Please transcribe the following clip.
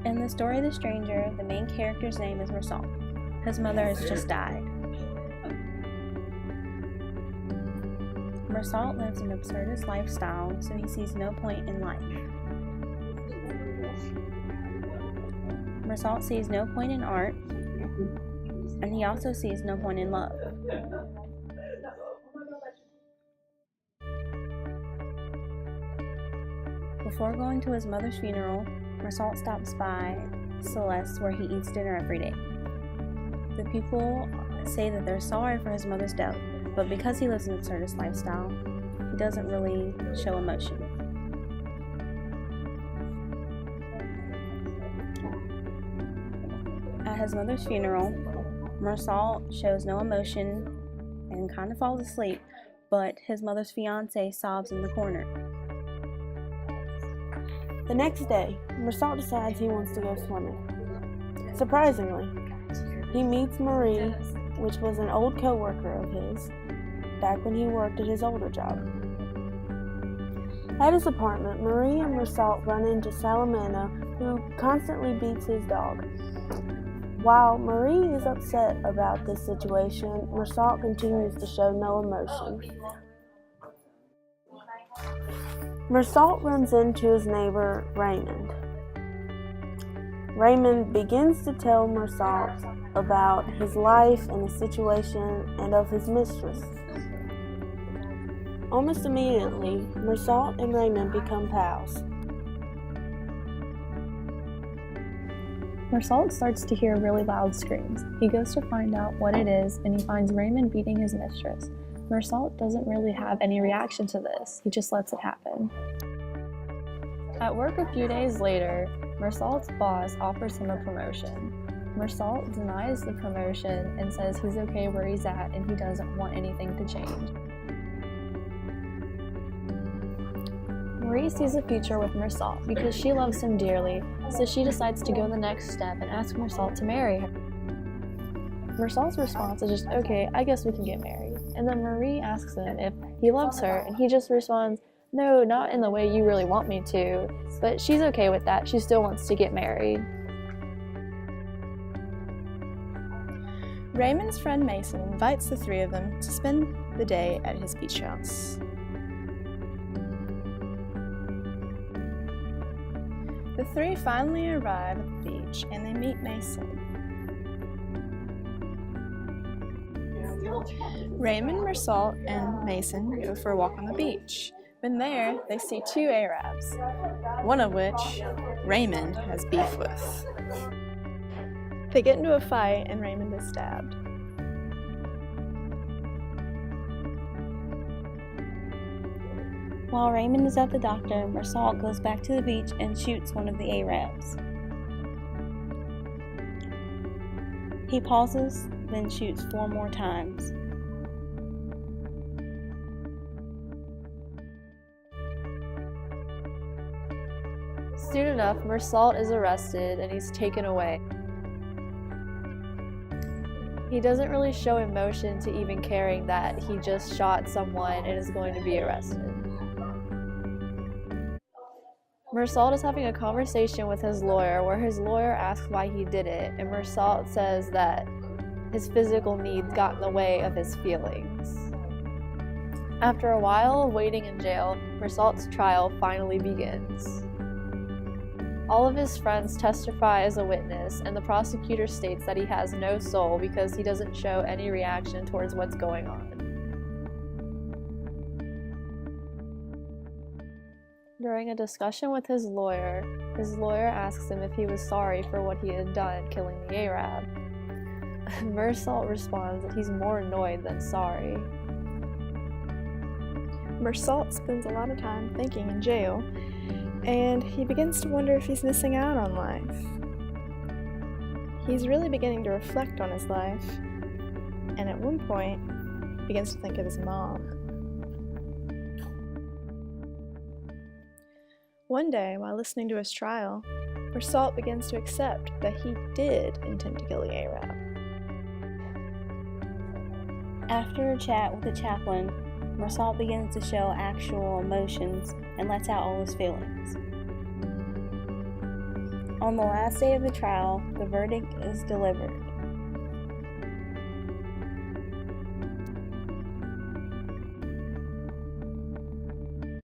In the story The Stranger, the main character's name is Marcel. His mother has just died. Marcel lives an absurdist lifestyle, so he sees no point in life. Marcel sees no point in art, and he also sees no point in love. Before going to his mother's funeral, Marcel stops by Celeste, where he eats dinner every day. The people say that they're sorry for his mother's death, but because he lives an absurdist lifestyle, he doesn't really show emotion. At his mother's funeral, Marcel shows no emotion and kind of falls asleep, but his mother's fiance sobs in the corner. The next day, Marcel decides he wants to go swimming. Surprisingly, he meets Marie, which was an old co-worker of his, back when he worked at his older job. At his apartment, Marie and Marcel run into Salamena, who constantly beats his dog. While Marie is upset about this situation, Marcel continues to show no emotion. Marcel runs into his neighbor, Raymond. Raymond begins to tell Marcel about his life and his situation and of his mistress. Almost immediately, Marcel and Raymond become pals. Marcel starts to hear really loud screams. He goes to find out what it is, and he finds Raymond beating his mistress. Marcel doesn't really have any reaction to this. He just lets it happen. At work a few days later, Marcel's boss offers him a promotion. Marcel denies the promotion and says he's okay where he's at and he doesn't want anything to change. Marie sees a future with Marcel because she loves him dearly, so she decides to go the next step and ask Marcel to marry her. Marcel's response is just, okay, I guess we can get married. And then Marie asks him if he loves her, and he just responds, no, not in the way you really want me to, but she's okay with that. She still wants to get married. Raymond's friend Mason invites the three of them to spend the day at his beach house. The three finally arrive at the beach and they meet Mason. Raymond, Marcel, and Mason go for a walk on the beach. When there, they see two Arabs, one of which Raymond has beef with. They get into a fight and Raymond is stabbed. While Raymond is at the doctor, Marcel goes back to the beach and shoots one of the Arabs. He pauses, then shoots 4 more times. Soon enough, Marcel is arrested and he's taken away. He doesn't really show emotion to even caring that he just shot someone and is going to be arrested. Marcel is having a conversation with his lawyer where his lawyer asks why he did it, and Marcel says that his physical needs got in the way of his feelings. After a while of waiting in jail, Marcel's trial finally begins. All of his friends testify as a witness, and the prosecutor states that he has no soul because he doesn't show any reaction towards what's going on. During a discussion with his lawyer asks him if he was sorry for what he had done killing the Arab. Marcel responds that he's more annoyed than sorry. Marcel spends a lot of time thinking in jail, and he begins to wonder if he's missing out on life. He's really beginning to reflect on his life, and at one point, begins to think of his mom. One day, while listening to his trial, Marcel begins to accept that he did intend to kill the Arab. After a chat with the chaplain, Marcel begins to show actual emotions and lets out all his feelings. On the last day of the trial, the verdict is delivered.